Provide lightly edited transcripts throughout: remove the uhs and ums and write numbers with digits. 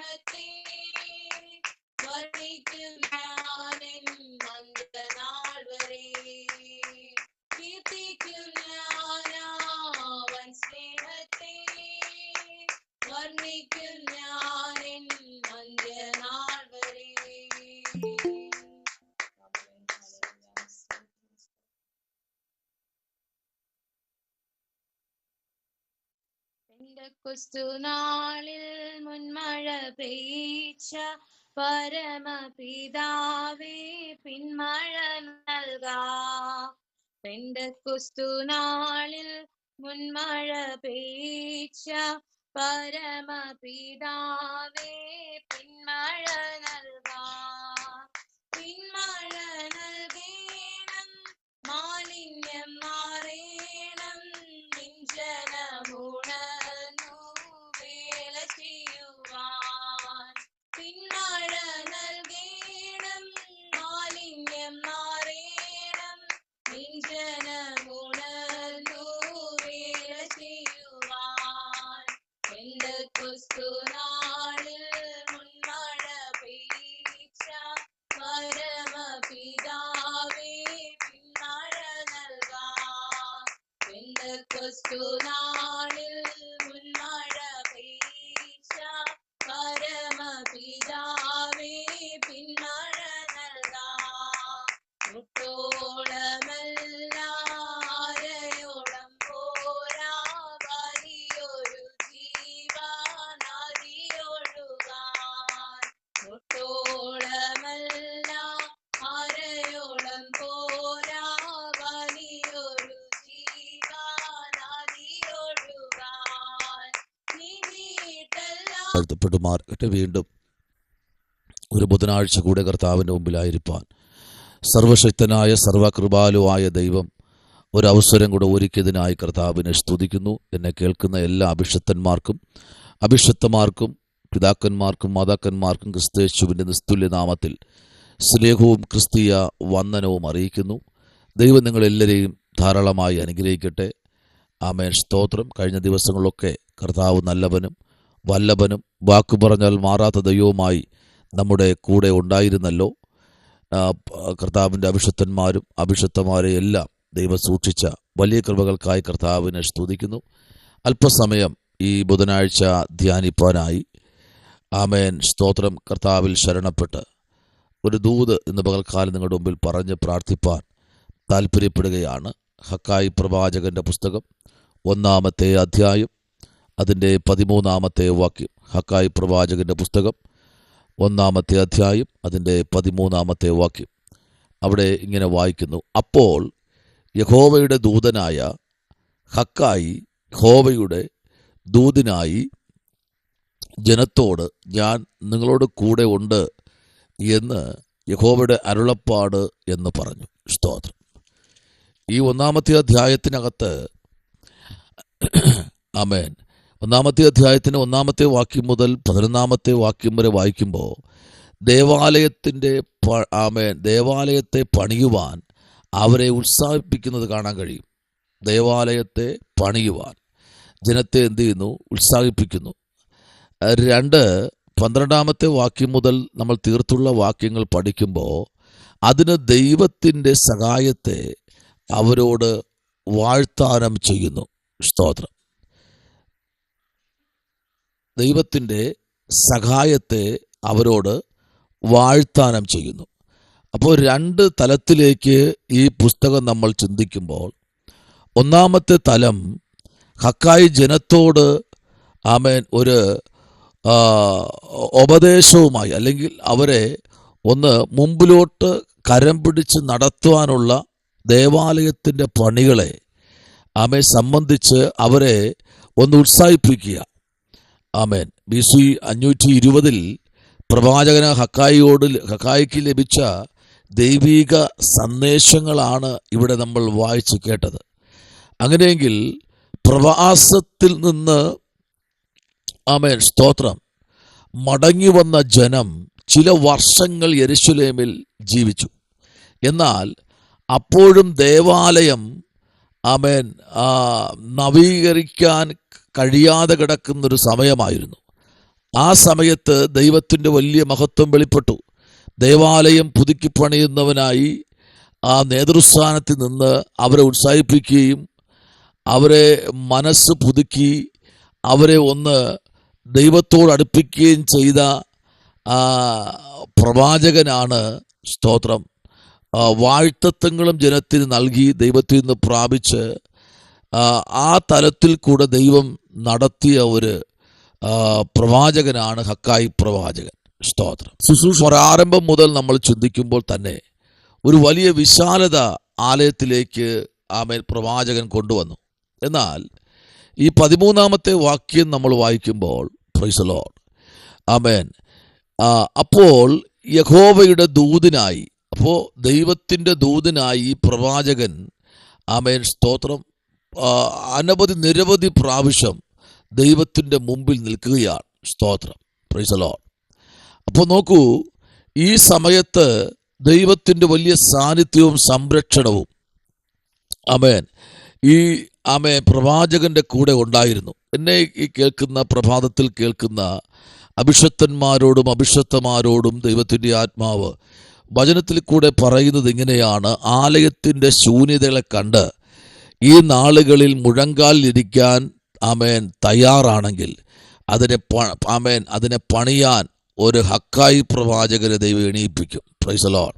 സ്നേഹത്തെ വർണ്ണിക്കും ഞാനെൻ അന്ത്യനാൾ വരെ. കീർത്തിക്കും ഞാനവൻ സ്നേഹത്തെ വർണ്ണിക്കും ഞാനെൻ അന്ത്യനാൾ വരെ. പെന്തക്കോസ്തുനാളിൽ മുൻമഴ പെയ്ച്ച പരമപിതാവേ പിന്മഴ നൽകാം. പെന്തക്കോസ്തുനാളിൽ മുൻമഴ പെയ്ച്ച പരമപിതാവേ പിന്മഴ നൽകാം. പിന്മഴ നൽകേണം, മാലിന്യം മാറേണം, നിഞ്ജനമുണർന്നു വേല ചെയ്യുവാൻ. പിന്മഴ നൽകേണം, മാലിന്യം മാറേണം, നിഞ്ജനമുണർന്നു വേല ചെയ്യുവാൻ. പെന്തക്കോസ്തുനാളിൽ മുൻമഴ പെയ്ച്ച പരമപിതാവേ പിന്മഴ നൽകാം. പെന്തക്കോസ്തുനാളിൽ മുൻമഴ പെയ്ച്ച പരമപിതാവേ പിന്മഴ നൽകാം. മുട്ടോളമല്ല അരയോളം പോരാ, വലിയൊരു ജീവനദിയൊഴുകാൻ. മുട്ടോളമല്ല അരയോളം പോരാ, വലിയൊരു ജീവനദിയൊഴുകാൻ. വാഴ്ത്തപ്പെടുമാറാകട്ടെ. വീണ്ടും ഒരു ബുധനാഴ്ച കൂടെ കർത്താവിൻ്റെ മുമ്പിലായിരിക്കാൻ സർവശക്തനായ സർവകൃപാലുവായ ദൈവം ഒരവസരം കൂടെ ഒരുക്കിയതിനായി കർത്താവിനെ സ്തുതിക്കുന്നു. എന്നെ കേൾക്കുന്ന എല്ലാ അഭിഷക്തന്മാർക്കും അഭിഷക്തമാർക്കും പിതാക്കന്മാർക്കും മാതാക്കന്മാർക്കും ക്രിസ്തയേശുവിൻ്റെ നിസ്തുല്യ നാമത്തിൽ സ്നേഹവും ക്രിസ്തീയ വന്ദനവും അറിയിക്കുന്നു. ദൈവം നിങ്ങളെല്ലാവരെയും ധാരാളമായി അനുഗ്രഹിക്കട്ടെ. ആമേൻ. സ്തോത്രം. കഴിഞ്ഞ ദിവസങ്ങളിലൊക്കെ കർത്താവ് നല്ലവനും വല്ലഭനും വാക്കു പറഞ്ഞാൽ മാറാത്ത ദൈവവുമായി നമ്മുടെ കൂടെ ഉണ്ടായിരുന്നല്ലോ. കർത്താവിൻ്റെ അഭിഷക്തന്മാരും അഭിഷക്തമാരെ എല്ലാം ദൈവം സൂക്ഷിച്ച വലിയ കൃപകൾക്കായി കർത്താവിനെ സ്തുതിക്കുന്നു. അല്പസമയം ഈ ബുധനാഴ്ച ധ്യാനിപ്പാനായി ആമേൻ. സ്തോത്രം. കർത്താവിൽ ശരണപ്പെട്ട് ഒരു ദൂത് ഇന്ന് പകൽക്കാലം നിങ്ങളുടെ മുമ്പിൽ പറഞ്ഞ് പ്രാർത്ഥിപ്പാൻ താല്പര്യപ്പെടുകയാണ്. ഹക്കായി പ്രവാചകന്റെ പുസ്തകം 1-ാമത്തെ അധ്യായം അതിൻ്റെ 13-ാമത്തെ വാക്യം. ഹക്കായി പ്രവാചകന്റെ പുസ്തകം 1-ാമത്തെ അധ്യായം അതിൻ്റെ 13-ാമത്തെ വാക്യം. അവിടെ ഇങ്ങനെ വായിക്കുന്നു: അപ്പോൾ യഹോവയുടെ ദൂതനായ ഹക്കായി യഹോവയുടെ ദൂതനായി ജനത്തോട് ഞാൻ നിങ്ങളോട് കൂടെ ഉണ്ട് എന്ന് യഹോവയുടെ അരുളപ്പാട് എന്ന് പറഞ്ഞു. സ്തോത്രം. ഈ 1-ാമത്തെ അധ്യായത്തിനകത്ത് ആമേൻ 1-ാമത്തെ അധ്യായത്തിന് 1-ാമത്തെ വാക്യം മുതൽ 11-ാമത്തെ വാക്യം വരെ വായിക്കുമ്പോൾ ദേവാലയത്തെ പണിയുവാൻ അവരെ ഉത്സാഹിപ്പിക്കുന്നത് കാണാൻ കഴിയും. ദേവാലയത്തെ പണിയുവാൻ ജനത്തെ എന്ത് ചെയ്യുന്നു? ഉത്സാഹിപ്പിക്കുന്നു. 12-ാമത്തെ വാക്യം മുതൽ നമ്മൾ തീർത്തുള്ള വാക്യങ്ങൾ പഠിക്കുമ്പോൾ അതിന് ദൈവത്തിൻ്റെ സഹായത്തെ അവരോട് വാഴ്ത്താനം ചെയ്യുന്നു. സ്തോത്രം. ദൈവത്തിൻ്റെ സഹായത്തെ അവരോട് വാഴ്ത്താനം ചെയ്യുന്നു. അപ്പോൾ 2 തലത്തിലേക്ക് ഈ പുസ്തകം നമ്മൾ ചിന്തിക്കുമ്പോൾ, 1-ാമത്തെ തലം ഹക്കായി ജനത്തോട് ആമേൻ ഒരു ഉപദേശവുമായി, അല്ലെങ്കിൽ അവരെ ഒന്ന് മുമ്പിലോട്ട് കരം പിടിച്ച് നടത്തുവാനുള്ള ദേവാലയത്തിൻ്റെ പണികളെ ആമേൻ സംബന്ധിച്ച് അവരെ ഒന്ന് ഉത്സാഹിപ്പിക്കുക. ആമേൻ. BC 520 പ്രവാചകന ഹക്കായിക്ക് ലഭിച്ച ദൈവിക സന്ദേശങ്ങളാണ് ഇവിടെ നമ്മൾ വായിച്ച് കേട്ടത്. അങ്ങനെയെങ്കിൽ പ്രവാസത്തിൽ നിന്ന് ആമേൻ സ്തോത്രം മടങ്ങി വന്ന ജനം ചില വർഷങ്ങൾ യെരുശലേമിൽ ജീവിച്ചു. എന്നാൽ അപ്പോഴും ദേവാലയം ആമേൻ നവീകരിക്കാൻ കഴിയാതെ കിടക്കുന്നൊരു സമയമായിരുന്നു. ആ സമയത്ത് ദൈവത്തിൻ്റെ വലിയ മഹത്വം വെളിപ്പെട്ടു. ദേവാലയം പുതുക്കി പണിയുന്നവനായി ആ നേതൃസ്ഥാനത്ത് നിന്ന് അവരെ ഉത്സാഹിപ്പിക്കുകയും അവരെ മനസ്സ് പുതുക്കി അവരെ ഒന്ന് ദൈവത്തോട് അടുപ്പിക്കുകയും ചെയ്ത പ്രവാചകനാണ് സ്തോത്രം. വാഴ്ത്തത്വങ്ങളും ജനത്തിന് നൽകി ദൈവത്തിൽ നിന്ന് പ്രാപിച്ച് ആ തലത്തിൽ കൂടെ ദൈവം നടത്തിയ ഒരു പ്രവാചകനാണ് ഹഗ്ഗായി പ്രവാചകൻ. സ്തോത്രം. ശുശ്രൂഷ ആരംഭം മുതൽ നമ്മൾ ചിന്തിക്കുമ്പോൾ തന്നെ ഒരു വലിയ വിശാലത ആലയത്തിലേക്ക് ആമേൻ പ്രവാചകൻ കൊണ്ടുവന്നു. എന്നാൽ ഈ 13-ാമത്തെ വാക്യം നമ്മൾ വായിക്കുമ്പോൾ പ്രൈസ് ദി ലോർഡ് ആമേൻ, അപ്പോൾ യഹോവയുടെ ദൂതനായി, അപ്പോൾ ദൈവത്തിൻ്റെ ദൂതനായി പ്രവാചകൻ ആമേൻ സ്തോത്രം നിരവധി പ്രാവശ്യം ദൈവത്തിൻ്റെ മുമ്പിൽ നിൽക്കുകയാണ്. സ്തോത്രം. Price the Lord. അപ്പോൾ നോക്കൂ, ഈ സമയത്ത് ദൈവത്തിൻ്റെ വലിയ സാന്നിധ്യവും സംരക്ഷണവും ആമേൻ ഈ പ്രവാചകന്റെ കൂടെ ഉണ്ടായിരുന്നു. എന്നെ ഈ കേൾക്കുന്ന പ്രഭാതത്തിൽ കേൾക്കുന്ന അഭിഷക്തന്മാരോടും അഭിഷക്തമാരോടും ദൈവത്തിൻ്റെ ആത്മാവ് വചനത്തിൽ കൂടെ പറയുന്നത് ഇങ്ങനെയാണ്: ആലയത്തിൻ്റെ ശൂന്യതകളെ കണ്ട് ഈ നാളുകളിൽ മുഴങ്കാലിരിക്കാൻ ആമേൻ തയ്യാറാണെങ്കിൽ അതിനെ പണിയാൻ ഒരു ഹഗ്ഗായി പ്രവാചകരെ ദൈവം എണീപ്പിക്കും. Praise the Lord.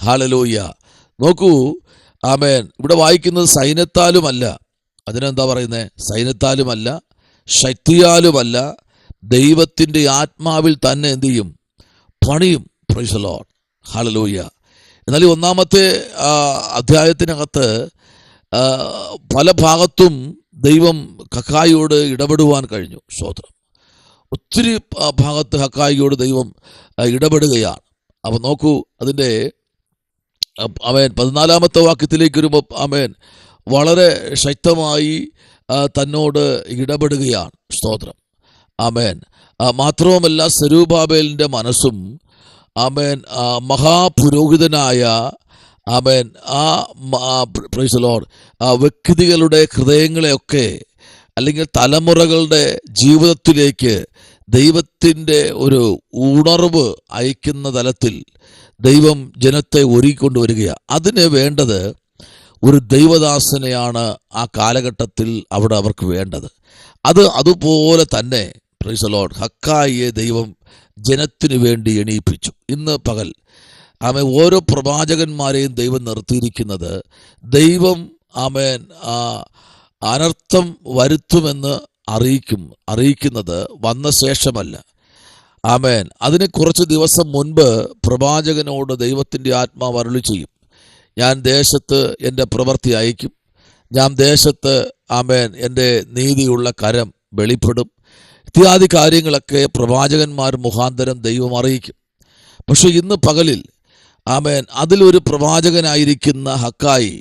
ഹല്ലേലൂയ. നോക്കൂ ആമേൻ, ഇവിടെ വായിക്കുന്നത് സൈന്യത്താലുമല്ല. അതിനെന്താ പറയുന്നത്? സൈന്യത്താലുമല്ല, ശക്തിയാലുമല്ല, ദൈവത്തിൻ്റെ ആത്മാവിൽ തന്നെ എന്ത് ചെയ്യും? പണിയും. Price the Lord. ഹല്ലേലൂയ. എന്നാൽ ഈ 1-ാമത്തെ അധ്യായത്തിനകത്ത് പല ഭാഗത്തും ദൈവം ഹഗ്ഗായിയോട് ഇടപെടുവാൻ കഴിഞ്ഞു. സ്തോത്രം. ഒത്തിരി ഭാഗത്ത് ഹഗ്ഗായിയോട് ദൈവം ഇടപെടുകയാണ്. അപ്പോൾ നോക്കൂ, അതിൻ്റെ ആമേൻ 14-ാമത്തെ വാക്യത്തിലേക്ക് വരുമ്പോൾ ആമേൻ വളരെ ശക്തമായി തന്നോട് ഇടപെടുകയാണ്. സ്തോത്രം. ആമേൻ. മാത്രവുമല്ല, സെരുബ്ബാബേലിൻ്റെ മനസ്സും ആമേൻ മഹാപുരോഹിതനായ ആമേൻ പ്രൈസ് ദി ലോർഡ് വ്യക്തികളുടെ ഹൃദയങ്ങളെയൊക്കെ അല്ലെങ്കിൽ തലമുറകളുടെ ജീവിതത്തിലേക്ക് ദൈവത്തിൻ്റെ ഒരു ഉണർവ് അയക്കുന്ന തലത്തിൽ ദൈവം ജനത്തെ ഒരുക്കിക്കൊണ്ടുവരികയാണ്. അതിന് വേണ്ടത് ഒരു ദൈവദാസനെയാണ് ആ കാലഘട്ടത്തിൽ അവിടെ അവർക്ക് വേണ്ടത്. അതുപോലെ തന്നെ പ്രൈസ് ദി ലോർഡ് ഹഗ്ഗായിയെ ദൈവം ജനത്തിനു വേണ്ടി എണീപ്പിച്ചു. ഇന്ന് പകൽ ആമേൻ ഓരോ പ്രവാചകന്മാരെയും ദൈവം നിർത്തിയിരിക്കുന്നത് ദൈവം ആമേൻ അനർത്ഥം വരുത്തുമെന്ന് അറിയിക്കുന്നത് വന്ന ശേഷമല്ല. ആമേൻ. അതിന് കുറച്ച് ദിവസം മുൻപ് പ്രവാചകനോട് ദൈവത്തിൻ്റെ ആത്മാവ് അരുളി ചെയ്യും: ഞാൻ ദേശത്ത് എൻ്റെ പ്രവൃത്തി അയക്കും, ഞാൻ ദേശത്ത് ആമേൻ എൻ്റെ നീതിയുള്ള കരം വെളിപ്പെടും, ഇത്യാദി കാര്യങ്ങളൊക്കെ പ്രവാചകന്മാർ മുഖാന്തരം ദൈവം അറിയിക്കും. പക്ഷെ ഇന്ന് പകലിൽ ആമേൻ അതിലൊരു പ്രവാചകനായിരിക്കുന്ന ഹഗ്ഗായി,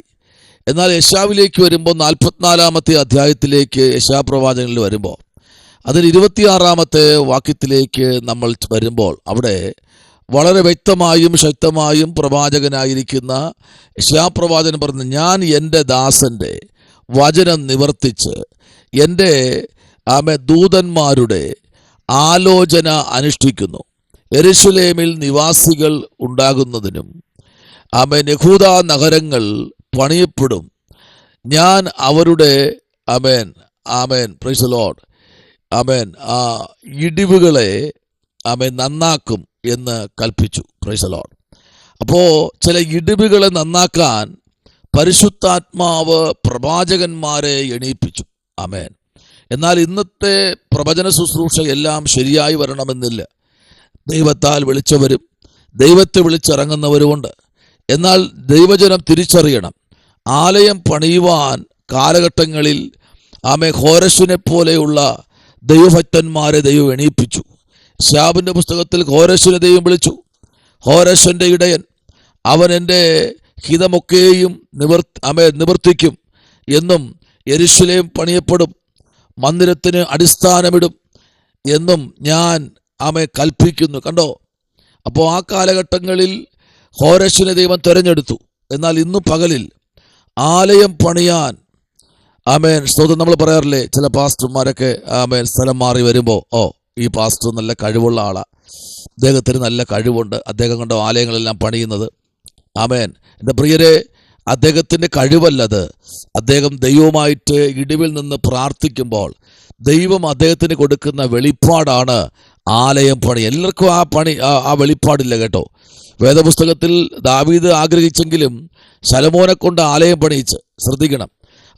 എന്നാൽ യെശയ്യാവിലേക്ക് വരുമ്പോൾ 44-ാമത്തെ അധ്യായത്തിലേക്ക് യെശയ്യാ പ്രവാചകനിൽ വരുമ്പോൾ അതിൽ 26-ാമത്തെ വാക്യത്തിലേക്ക് നമ്മൾ വരുമ്പോൾ അവിടെ വളരെ വ്യക്തമായും ശക്തമായും പ്രവാചകനായിരിക്കുന്ന യെശയ്യാ പ്രവാചകൻ പറഞ്ഞു: ഞാൻ എൻ്റെ ദാസൻ്റെ വചനം നിവർത്തിച്ച് എൻ്റെ ദൂതന്മാരുടെ ആലോചന അനുഷ്ഠിക്കുന്നു. യെരൂശലേമിൽ നിവാസികൾ ഉണ്ടാകുന്നതിനും യഹൂദാ നഗരങ്ങൾ പണിയപ്പെടും. ഞാൻ അവരുടെ പ്രൈസ് ദി ലോർഡ് ഇടിവുകളെ നന്നാക്കും എന്ന് കൽപ്പിച്ചു. Price the Lord. അപ്പോൾ ചില ഇടിവുകളെ നന്നാക്കാൻ പരിശുദ്ധാത്മാവ് പ്രവാചകന്മാരെ എണീപ്പിച്ചു. ആമേൻ. എന്നാൽ ഇന്നത്തെ പ്രവചന ശുശ്രൂഷ എല്ലാം ശരിയായി വരണമെന്നില്ല. ദൈവത്താൽ വിളിച്ചവരും ദൈവത്തെ വിളിച്ചിറങ്ങുന്നവരുമുണ്ട്. എന്നാൽ ദൈവജനം തിരിച്ചറിയണം, ആലയം പണിയുവാൻ കാലഘട്ടങ്ങളിൽ ഹോരശിനെ പോലെയുള്ള ദൈവഭക്തന്മാരെ ദൈവം എണീപ്പിച്ചു. യെശയ്യാവിൻ്റെ പുസ്തകത്തിൽ ഹോരശിനെ ദൈവം വിളിച്ചു. ഹോരശൻ്റെ ഇടയൻ, അവൻ എൻ്റെ ഹിതമൊക്കെയും നിവർത്തിക്കും എന്നും യെരൂശലേം പണിയപ്പെടും, മന്ദിരത്തിന് അടിസ്ഥാനമിടും എന്നും ഞാൻ കൽപ്പിക്കുന്നു. കണ്ടോ? അപ്പോൾ ആ കാലഘട്ടങ്ങളിൽ ഹോരശിനെ ദൈവം തിരഞ്ഞെടുത്തു. എന്നാൽ ഇന്ന് പകലിൽ ആലയം പണിയാൻ സ്തോത്രം. നമ്മൾ പറയാറില്ലേ, ചില പാസ്റ്റർമാരൊക്കെ സ്ഥലം മാറി വരുമ്പോൾ ഈ പാസ്റ്റർ നല്ല കഴിവുള്ള ആളാണ്, അദ്ദേഹത്തിന് നല്ല കഴിവുണ്ട്, അദ്ദേഹം കൊണ്ട് ആലയങ്ങളെല്ലാം പണിയുന്നത്. ആമേൻ. എൻ്റെ പ്രിയരെ, അദ്ദേഹത്തിൻ്റെ കഴിവല്ലത്. അദ്ദേഹം ദൈവവുമായിട്ട് ഇടിവിൽ നിന്ന് പ്രാർത്ഥിക്കുമ്പോൾ ദൈവം അദ്ദേഹത്തിന് കൊടുക്കുന്ന വെളിപ്പാടാണ് ആലയം പണി. എല്ലാവർക്കും ആ വെളിപ്പാടില്ല കേട്ടോ. വേദപുസ്തകത്തിൽ ദാവീദ് ആഗ്രഹിച്ചെങ്കിലും ശലോമോനെ കൊണ്ട് ആലയം പണിയിച്ച്. ശ്രദ്ധിക്കണം.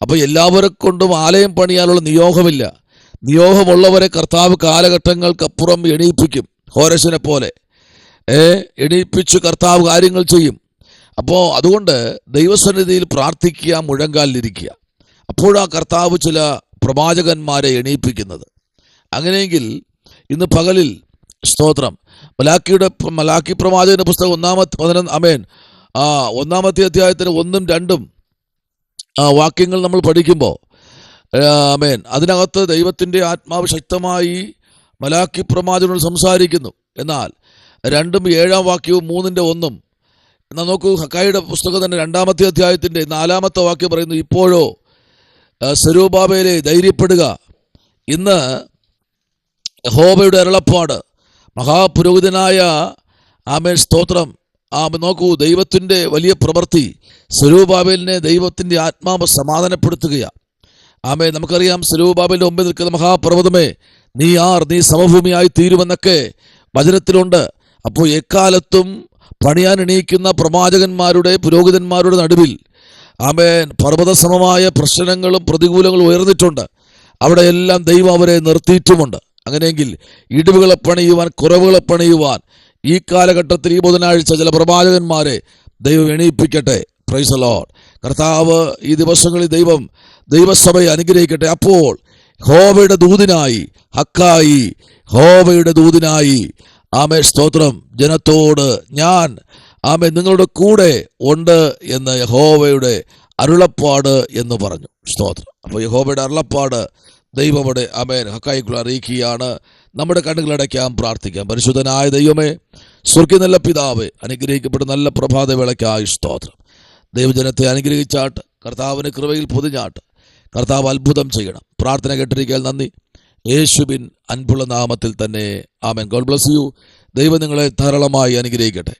അപ്പോൾ എല്ലാവരെ കൊണ്ടും ആലയം പണിയാനുള്ള നിയോഗമില്ല. നിയോഗമുള്ളവരെ കർത്താവ് കാലഘട്ടങ്ങൾക്കപ്പുറം എണീപ്പിക്കും. ഹോരേശിനെ പോലെ എണീപ്പിച്ച് കർത്താവ് കാര്യങ്ങൾ ചെയ്യും. അപ്പോൾ അതുകൊണ്ട് ദൈവസന്നിധിയിൽ പ്രാർത്ഥിക്കുക, മുഴങ്കാലിലിരിക്കുക. അപ്പോഴാ കർത്താവ് ചില പ്രവാചകന്മാരെ എണീപ്പിക്കുന്നത്. അങ്ങനെയെങ്കിൽ ഇന്ന് പകലിൽ സ്തോത്രം, മലാക്കി പ്രവാചകന്റെ പുസ്തകം 1-ാമത്തെ അധ്യായത്തിന് 1-2 വാക്യങ്ങൾ നമ്മൾ പഠിക്കുമ്പോൾ ആമേൻ, അതിനകത്ത് ദൈവത്തിൻ്റെ ആത്മാവ് ശക്തമായി മലാക്കി പ്രവാചകനോട് സംസാരിക്കുന്നു. എന്നാൽ 2-7 വാക്യവും 3-1 എന്നാൽ നോക്കൂ, ഹക്കായിയുടെ പുസ്തകം തന്നെ 2-ാമത്തെ അധ്യായത്തിൻ്റെ 4-ാമത്തെ വാക്യം പറയുന്നു, ഇപ്പോഴോ സെരൂബാബേലേ ധൈര്യപ്പെടുക, ഇന്ന് യഹോവയുടെ അരുളപ്പാട് മഹാപുരോഹിതനായ ആമേൻ സ്തോത്രം. നോക്കൂ, ദൈവത്തിൻ്റെ വലിയ പ്രവൃത്തി സെരൂബാബേലിനെ ദൈവത്തിൻ്റെ ആത്മാവ് സമാധാനപ്പെടുത്തുകയാണ്. ആമേൻ. നമുക്കറിയാം, സെരൂബാബേലിന്റെ മുമ്പിൽ നിൽക്കുന്ന മഹാപർവ്വതമേ നീ നീ സമഭൂമിയായി തീരുമെന്നൊക്കെ വചനത്തിലുണ്ട്. അപ്പോൾ എക്കാലത്തും പണിയാൻ എണീക്കുന്ന പ്രവാചകന്മാരുടെ പുരോഹിതന്മാരുടെ നടുവിൽ ആമേൻ പർവ്വതസമമായ പ്രശ്നങ്ങളും പ്രതികൂലങ്ങളും ഉയർന്നിട്ടുണ്ട്. അവിടെയെല്ലാം ദൈവം അവരെ നിർത്തിയിട്ടുമുണ്ട്. അങ്ങനെയെങ്കിൽ ഇടിവുകളെ പണിയുവാൻ, കുറവുകളെ പണിയുവാൻ ഈ കാലഘട്ടത്തിൽ ഈ ബുധനാഴ്ച ചില പ്രവാചകന്മാരെ ദൈവം എണീപ്പിക്കട്ടെ. Price the Lord. കർത്താവ് ഈ ദിവസങ്ങളിൽ ദൈവസഭയെ അനുഗ്രഹിക്കട്ടെ. അപ്പോൾ യഹോവയുടെ ദൂതനായി ഹക്കായി, യഹോവയുടെ ദൂതനായി ആമേ സ്തോത്രം, ജനത്തോട് ഞാൻ ആമേ നിങ്ങളുടെ കൂടെ ഉണ്ട് എന്ന് യഹോവയുടെ അരുളപ്പാട് എന്ന് പറഞ്ഞു. സ്തോത്രം. അപ്പോൾ യഹോവയുടെ അരുളപ്പാട് ദൈവമയുടെ ആമേൻ ഹക്കായിക്കുള്ള അറിയിക്കുകയാണ്. നമ്മുടെ കണ്ണുകളടയ്ക്കാം, പ്രാർത്ഥിക്കാം. പരിശുദ്ധനായ ദൈവമേ, സ്വർഗ്ഗീയ നല്ല പിതാവേ, അനുഗ്രഹിക്കപ്പെട്ട നല്ല പ്രഭാതവേളയ്ക്കായി സ്തോത്രം. ദൈവജനത്തെ അനുഗ്രഹിച്ചാട്ട്, കർത്താവിന് കൃപയിൽ പൊതിഞ്ഞാട്ട്, കർത്താവ് അത്ഭുതം ചെയ്യണം. പ്രാർത്ഥന കേട്ടിരിക്കാൻ നന്ദി. യേശുവിൻ അൻപുള്ള നാമത്തിൽ തന്നെ ആമേൻ. God bless you. ദൈവം നിങ്ങളെ ധാരാളമായി അനുഗ്രഹിക്കട്ടെ.